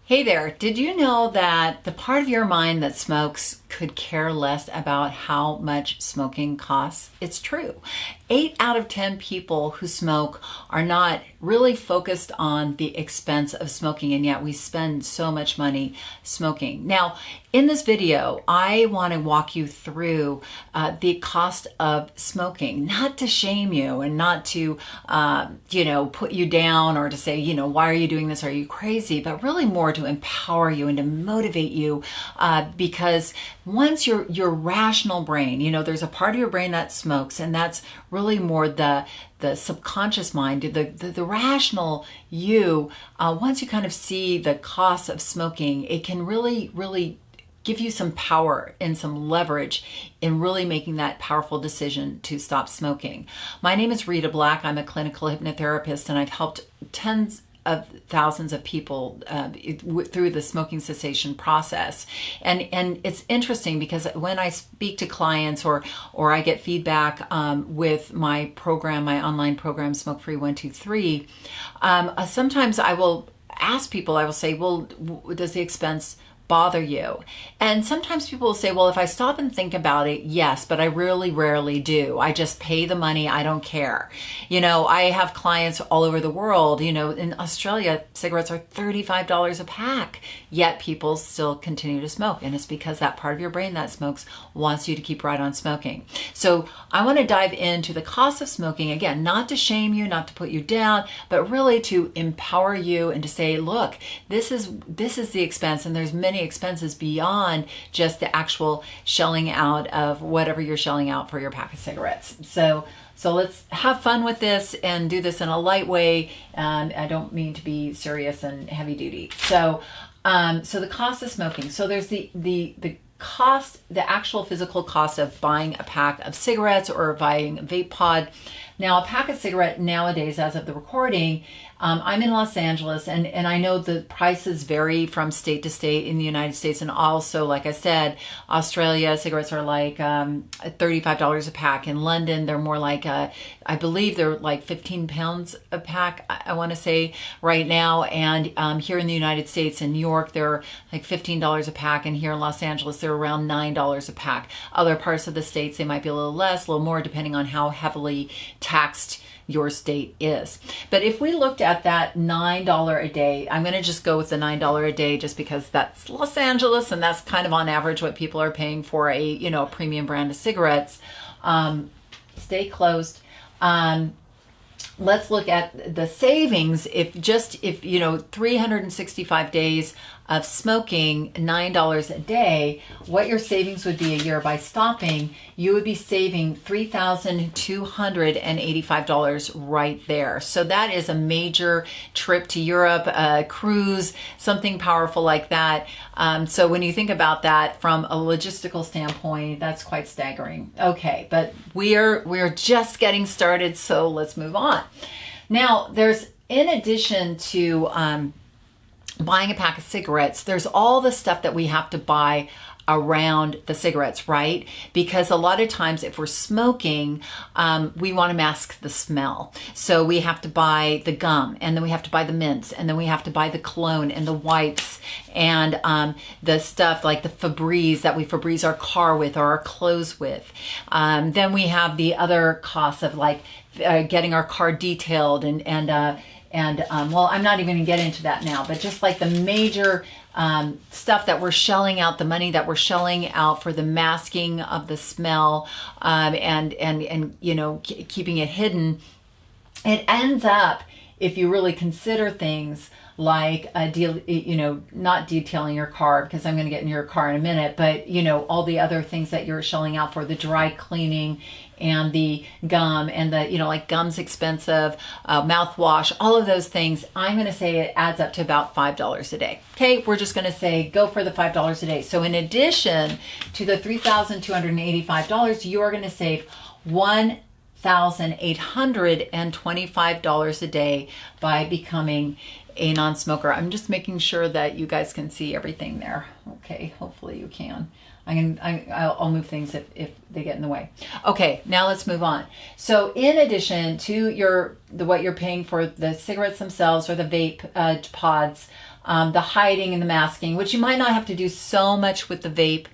Hey there, did you know that the part of your mind that smokes could care less about how much smoking costs? It's true. 8 out of 10 people who smoke are not really focused on the expense of smoking, and yet we spend so much money smoking. Now, in this video, I want to walk you through the cost of smoking, not to shame you and not to, put you down or to say, why are you doing this? Are you crazy? But really more to empower you and to motivate you because once your rational brain, there's a part of your brain that smokes, and that's really more the subconscious mind, the rational you. Once you kind of see the cost of smoking, it can really give you some power and some leverage in really making that powerful decision to stop smoking. My name is Rita Black. I'm a clinical hypnotherapist, and I've helped tens of thousands of people through the smoking cessation process. And it's interesting because when I speak to clients or I get feedback with my program, my online program, Smoke Free 123, sometimes I will ask people, I will say, well, does the expense bother you? And sometimes people will say, well, if I stop and think about it, yes, but I really rarely do. I just pay the money. I don't care. I have clients all over the world. In Australia, cigarettes are $35 a pack, yet people still continue to smoke. And it's because that part of your brain that smokes wants you to keep right on smoking. So I want to dive into the cost of smoking, again, not to shame you, not to put you down, but really to empower you and to say, look, this is the expense, and there's many expenses beyond just the actual shelling out of whatever you're shelling out for your pack of cigarettes. So let's have fun with this and do this in a light way. I don't mean to be serious and heavy duty. So the cost of smoking. So there's the cost, the actual physical cost of buying a pack of cigarettes or buying a vape pod. Now, a pack of cigarette nowadays, as of the recording, I'm in Los Angeles, and I know the prices vary from state to state in the United States. And also, like I said, Australia, cigarettes are like $35 a pack. In London, they're more like, I believe they're like 15 pounds a pack, I want to say right now. And here in the United States, in New York, they're like $15 a pack. And here in Los Angeles, they're around $9 a pack. Other parts of the states, they might be a little less, a little more, depending on how heavily taxed your state is. But if we looked at that $9 a day, I'm going to just go with the $9 a day just because that's Los Angeles and that's kind of on average what people are paying for a premium brand of cigarettes. Stay closed. Let's look at the savings. If 365 days of smoking, $9 a day, what your savings would be a year by stopping, you would be saving $3,285 right there. So that is a major trip to Europe, a cruise, something powerful like that. So when you think about that from a logistical standpoint, that's quite staggering. Okay, but we're just getting started, so let's move on. Now, there's, in addition to buying a pack of cigarettes, there's all the stuff that we have to buy around the cigarettes, right? Because a lot of times if we're smoking, we want to mask the smell. So we have to buy the gum, and then we have to buy the mints, and then we have to buy the cologne and the wipes and the stuff like the Febreze that we Febreze our car with or our clothes with. Then we have the other costs of like getting our car detailed and well, I'm not even going to get into that now, but just like the major stuff that we're shelling out, the money that we're shelling out for the masking of the smell, and keeping it hidden, it ends up, if you really consider things like not detailing your car, because I'm going to get in your car in a minute, but all the other things that you're shelling out for, the dry cleaning and the gum and the like gum's expensive, mouthwash, all of those things, I'm going to say it adds up to about $5 a day. Okay, we're just going to say go for the $5 a day. So in addition to the $3,285, you're going to save $1,825 a day by becoming a non-smoker. I'm just making sure that you guys can see everything there. Okay, hopefully you can. I'll move things if they get in the way. Okay, now let's move on. So in addition to what you're paying for the cigarettes themselves or the vape pods, the hiding and the masking, which you might not have to do so much with the vape.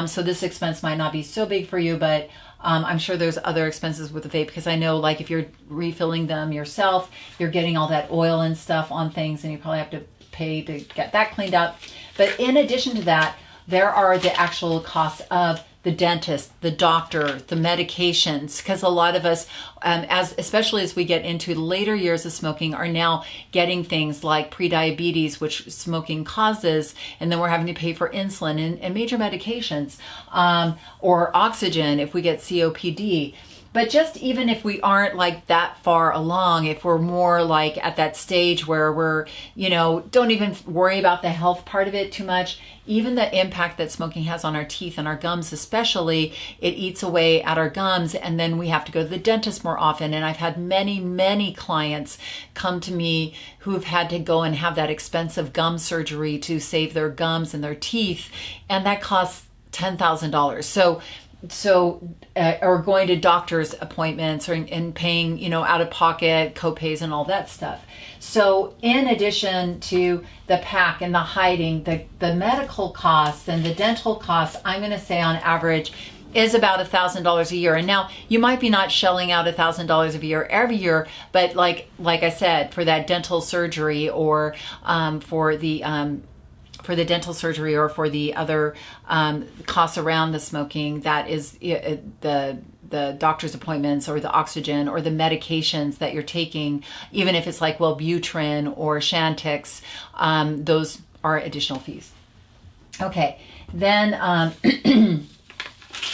So this expense might not be so big for you, but I'm sure there's other expenses with the vape, because I know, like, if you're refilling them yourself, you're getting all that oil and stuff on things, and you probably have to pay to get that cleaned up. But in addition to that, there are the actual costs of the dentist, the doctor, the medications, because a lot of us, especially as we get into later years of smoking, are now getting things like prediabetes, which smoking causes, and then we're having to pay for insulin and major medications, or oxygen if we get COPD. But just even if we aren't like that far along, if we're more like at that stage where we're, don't even worry about the health part of it too much, even the impact that smoking has on our teeth and our gums especially, it eats away at our gums, and then we have to go to the dentist more often. And I've had many, many clients come to me who've had to go and have that expensive gum surgery to save their gums and their teeth, and that costs $10,000. Or going to doctor's appointments, and paying, out of pocket co-pays and all that stuff. So in addition to the pack and the hiding, the medical costs and the dental costs, I'm going to say on average is about $1,000 a year. And now you might be not shelling out $1,000 a year every year, but like I said, for that dental surgery, or for the dental surgery, or for the other costs around the smoking, that is the doctor's appointments, or the oxygen, or the medications that you're taking, even if it's like Wellbutrin or Chantix, those are additional fees. Okay, then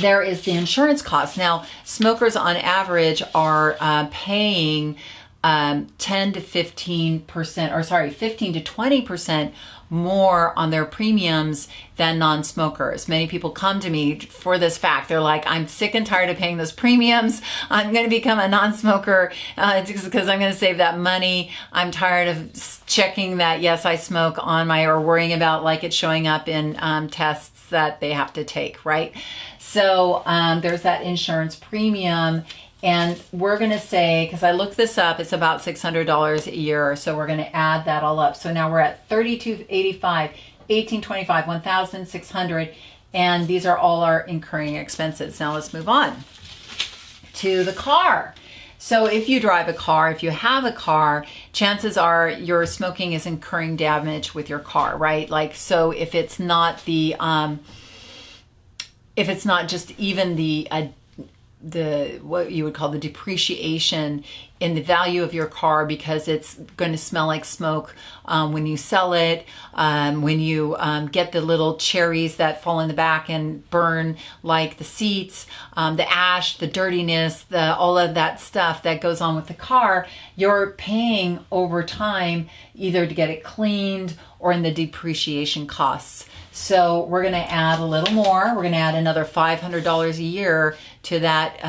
there is the insurance cost. Now, smokers on average are paying 10 to 15%, or sorry, 15 to 20% more on their premiums than non-smokers. Many people come to me for this fact. They're like, I'm sick and tired of paying those premiums. I'm going to become a non-smoker because I'm going to save that money. I'm tired of checking that, yes, I smoke on my, or worrying about like it showing up in tests that they have to take, right? So there's that insurance premium. And we're going to say, because I looked this up, it's about $600 a year. So we're going to add that all up. So now we're at $3,285, $1,825, $1,600. And these are all our incurring expenses. Now let's move on to the car. So if you drive a car, if you have a car, chances are your smoking is incurring damage with your car, right? Like, so if it's not the, if it's not just even the what you would call the depreciation in the value of your car, because it's going to smell like smoke when you sell it, when you get the little cherries that fall in the back and burn like the seats, the ash, the dirtiness, all of that stuff that goes on with the car, you're paying over time either to get it cleaned or in the depreciation costs. So we're going to add a little more. We're going to add another $500 a year to that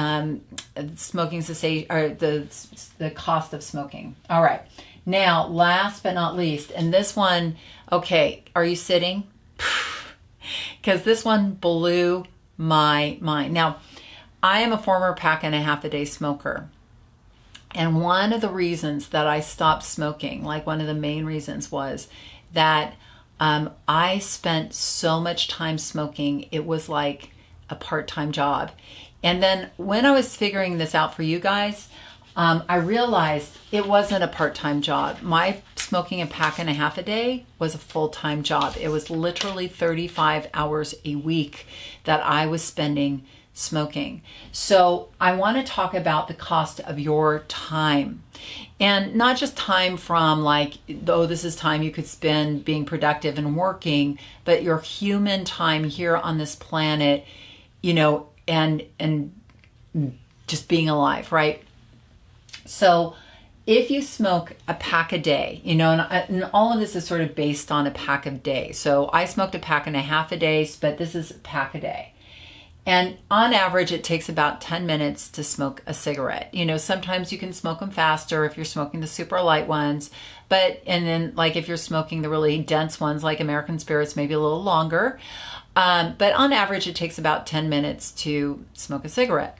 smoking cessation, or the cost of smoking. All right. Now, last but not least, and this one, okay, are you sitting? Because this one blew my mind. Now, I am a former pack and a half a day smoker. And one of the reasons that I stopped smoking, like one of the main reasons, was that I spent so much time smoking, it was like a part-time job. And then when I was figuring this out for you guys, I realized it wasn't a part-time job. My smoking a pack and a half a day was a full-time job. It was literally 35 hours a week that I was spending smoking. So I want to talk about the cost of your time, and not just time from like, oh, this is time you could spend being productive and working, but your human time here on this planet, and just being alive, right? So if you smoke a pack a day, and all of this is sort of based on a pack a day. So I smoked a pack and a half a day, but this is a pack a day. And on average, it takes about 10 minutes to smoke a cigarette. Sometimes you can smoke them faster if you're smoking the super light ones. And then like if you're smoking the really dense ones, like American Spirits, maybe a little longer. But on average, it takes about 10 minutes to smoke a cigarette.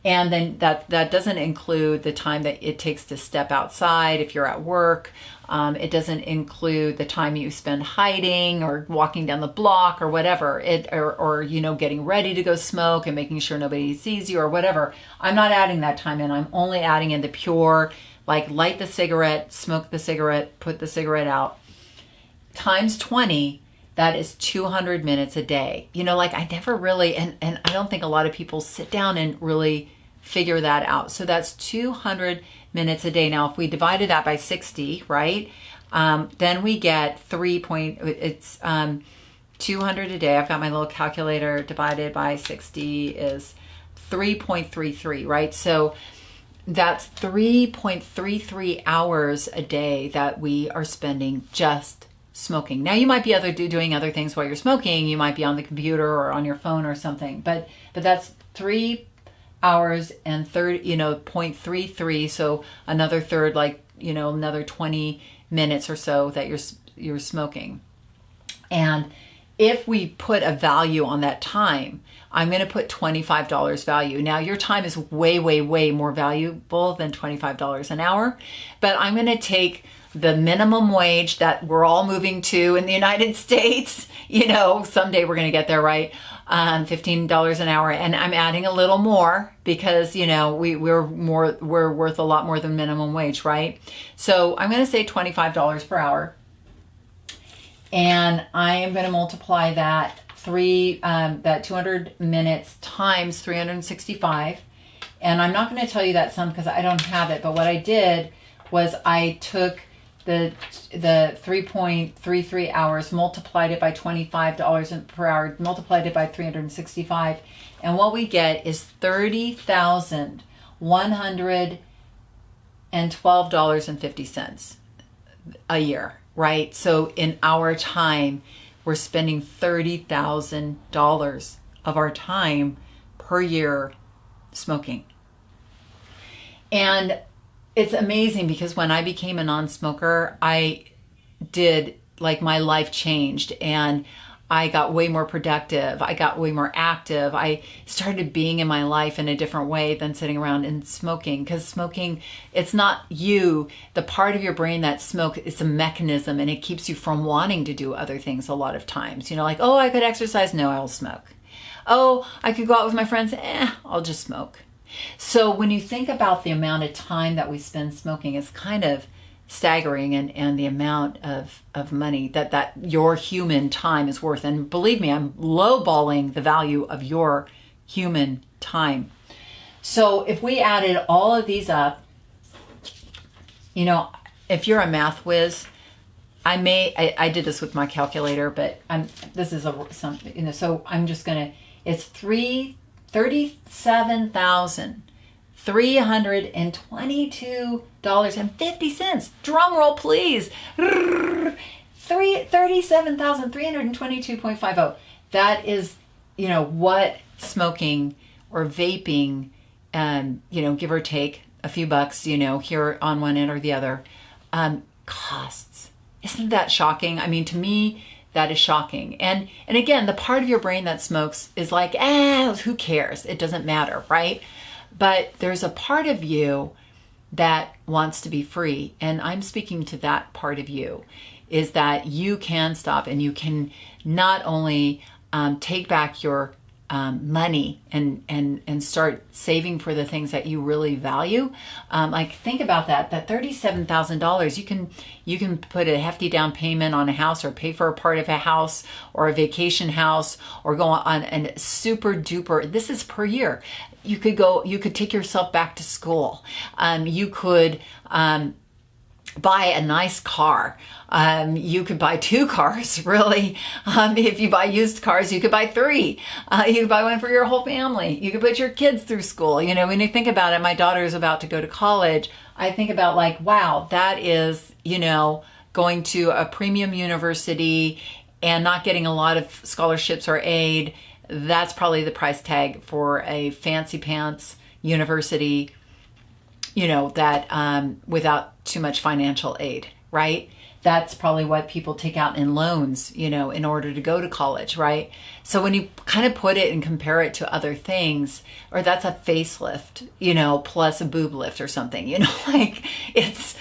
And then that doesn't include the time that it takes to step outside if you're at work. It doesn't include the time you spend hiding or walking down the block or whatever. Or getting ready to go smoke and making sure nobody sees you or whatever. I'm not adding that time in. I'm only adding in the pure, like light the cigarette, smoke the cigarette, put the cigarette out. Times 20, that is 200 minutes a day. I never really, and I don't think a lot of people sit down and really figure that out. So that's 200 minutes a day. Now, if we divided that by 60, right, then we get 200 a day. I've got my little calculator. Divided by 60 is 3.33, right? So that's 3.33 hours a day that we are spending just smoking. Now, you might be doing other things while you're smoking. You might be on the computer or on your phone or something, but that's 3 hours and 0.33. So another third, another 20 minutes or so that you're smoking. And if we put a value on that time, I'm going to put $25 value. Now, your time is way, way, way more valuable than $25 an hour, but I'm going to take the minimum wage that we're all moving to in the United States. Someday we're going to get there, right? $15 an hour. And I'm adding a little more because, we're worth a lot more than minimum wage, right? So I'm going to say $25 per hour. And I am going to multiply that 200 minutes times 365. And I'm not going to tell you that sum because I don't have it. But what I did was I took the 3.33 hours, multiplied it by $25 per hour, multiplied it by 365, and what we get is $30,112.50 a year, right? So in our time, we're spending $30,000 of our time per year smoking. And it's amazing because when I became a non-smoker, my life changed and I got way more productive. I got way more active. I started being in my life in a different way than sitting around and smoking. Because smoking, it's not you. The part of your brain that smoke is a mechanism and it keeps you from wanting to do other things a lot of times. Oh, I could exercise. No, I will smoke. Oh, I could go out with my friends. I'll just smoke. So when you think about the amount of time that we spend smoking, it's kind of staggering and the amount of money that your human time is worth. And believe me, I'm lowballing the value of your human time. So if we added all of these up, if you're a math whiz, I did this with my calculator, but so I'm just going to, it's $37,322.50. Drum roll, please. $37,322.50. That is, what smoking or vaping, give or take a few bucks, here on one end or the other, costs. Isn't that shocking? I mean, to me, that is shocking. And again, the part of your brain that smokes is like, who cares? It doesn't matter, right? But there's a part of you that wants to be free. And I'm speaking to that part of you, is that you can stop and you can not only take back your money and start saving for the things that you really value. Think about that $37,000, you can put a hefty down payment on a house or pay for a part of a house or a vacation house or go on a super duper, this is per year. You could take yourself back to school. You could buy a nice car. You could buy 2 cars, really. If you buy used cars, you could buy 3. You could buy one for your whole family. You could put your kids through school. When you think about it, my daughter is about to go to college. I think about wow, that is, going to a premium university and not getting a lot of scholarships or aid. That's probably the price tag for a fancy pants university, that without too much financial aid, right? that's probably what people take out in loans, you know, in order to go to college, right? So when you kind of put it and compare it to other things, or that's a facelift, you know, plus a boob lift or something, you know, like it's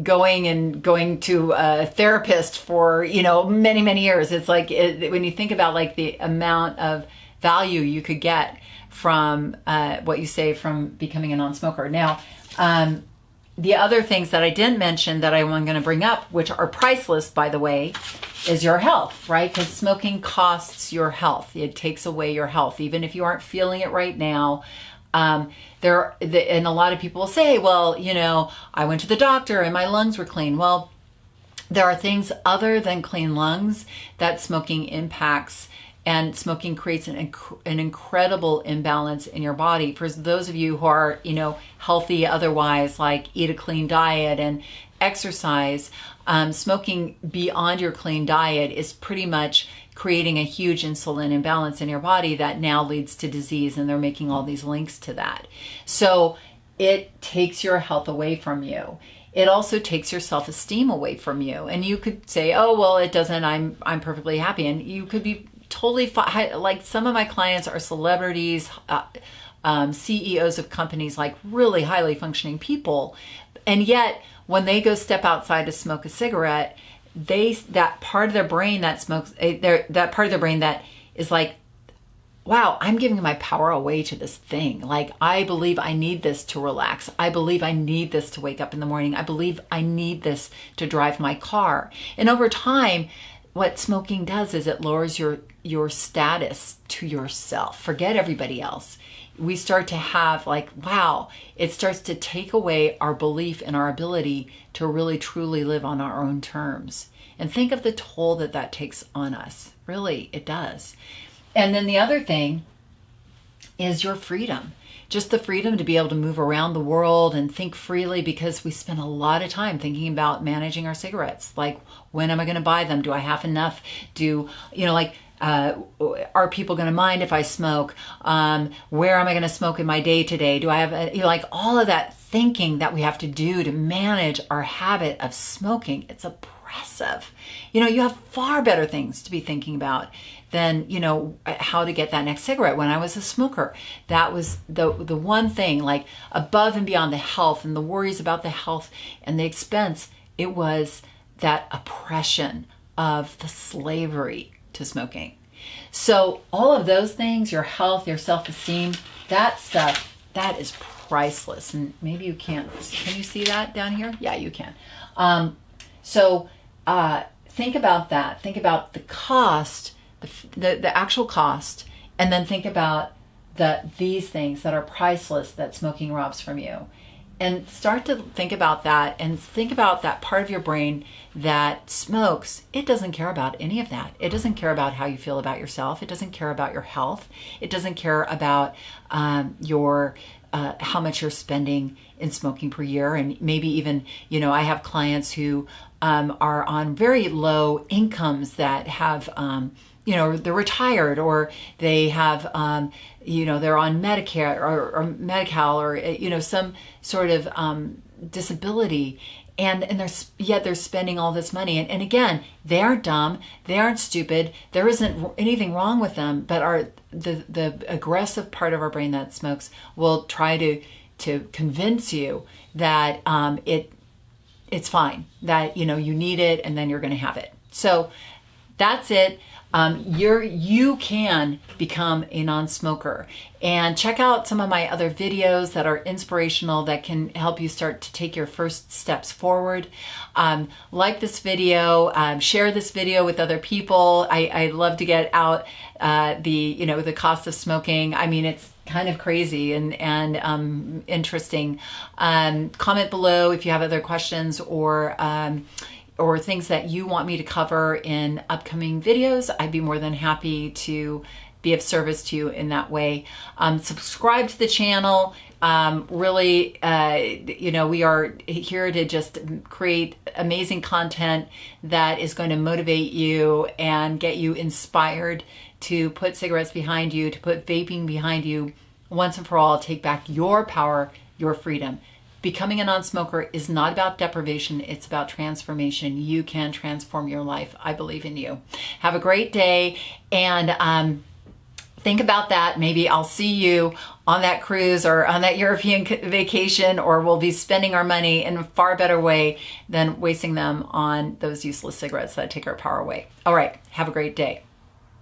going to a therapist for, you know, many, many years. It's like when you think about like the amount of value you could get from what you say from becoming a non-smoker. Now, the other things that I didn't mention that I'm going to bring up, which are priceless, by the way, is your health, right? Because smoking costs your health. It takes away your health. Even if you aren't feeling it right now, and a lot of people will say, well, you know, I went to the doctor and my lungs were clean. Well, there are things other than clean lungs that smoking impacts. And smoking creates an incredible imbalance in your body. For those of you who are, you know, healthy otherwise, like eat a clean diet and exercise, smoking beyond your clean diet is pretty much creating a huge insulin imbalance in your body that now leads to disease. And they're making all these links to that. So it takes your health away from you. It also takes your self-esteem away from you. And you could say, oh, well, it doesn't. I'm perfectly happy. And you could be totally like some of my clients are celebrities, CEOs of companies, like really highly functioning people. And yet when they go step outside to smoke a cigarette, that part of their brain that smokes, that part of their brain that is like, wow, I'm giving my power away to this thing. Like, I believe I need this to relax. I believe I need this to wake up in the morning. I believe I need this to drive my car. And over time, what smoking does is it lowers your status to yourself. Forget everybody else. We start to have like, wow, it starts to take away our belief in our ability to really truly live on our own terms. And think of the toll that takes on us. Really, it does. And then the other thing is your freedom. Just the freedom to be able to move around the world and think freely, because we spend a lot of time thinking about managing our cigarettes. Like, when am I going to buy them? Do I have enough? Are people going to mind if I smoke? Where am I going to smoke in my day to day? Do I have, like all of that thinking that we have to do to manage our habit of smoking? It's oppressive. You know, you have far better things to be thinking about than, you know, how to get that next cigarette. When I was a smoker, that was the one thing, like above and beyond the health and the worries about the health and the expense, it was that oppression of the slavery to smoking. So all of those things, your health, your self-esteem, that stuff, that is priceless. And maybe you can't, can you see that down here? Yeah, you can. Think about that. Think about the cost, the actual cost, and then think about these things that are priceless that smoking robs from you. And start to think about that, and think about that part of your brain that smokes. It doesn't care about any of that. It doesn't care about how you feel about yourself. It doesn't care about your health. It doesn't care about how much you're spending in smoking per year. And maybe even, you know, I have clients who are on very low incomes that have they're retired, or they have, they're on Medicare or Medi-Cal, or, some sort of disability. And they're spending all this money. And again, they aren't dumb. They aren't stupid. There isn't anything wrong with them, but the aggressive part of our brain that smokes will try to convince you that it's fine, that, you need it, and then you're going to have it. So that's it. You can become a non-smoker, and check out some of my other videos that are inspirational, that can help you start to take your first steps forward. Like this video, share this video with other people. I love to get out the cost of smoking. I mean, it's kind of crazy and interesting. Comment below if you have other questions or things that you want me to cover in upcoming videos. I'd be more than happy to be of service to you in that way. Subscribe to the channel. Really, we are here to just create amazing content that is going to motivate you and get you inspired to put cigarettes behind you, to put vaping behind you once and for all. Take back your power, your freedom. Becoming a non-smoker is not about deprivation. It's about transformation. You can transform your life. I believe in you. Have a great day. And think about that. Maybe I'll see you on that cruise or on that European vacation, or we'll be spending our money in a far better way than wasting them on those useless cigarettes that take our power away. All right. Have a great day.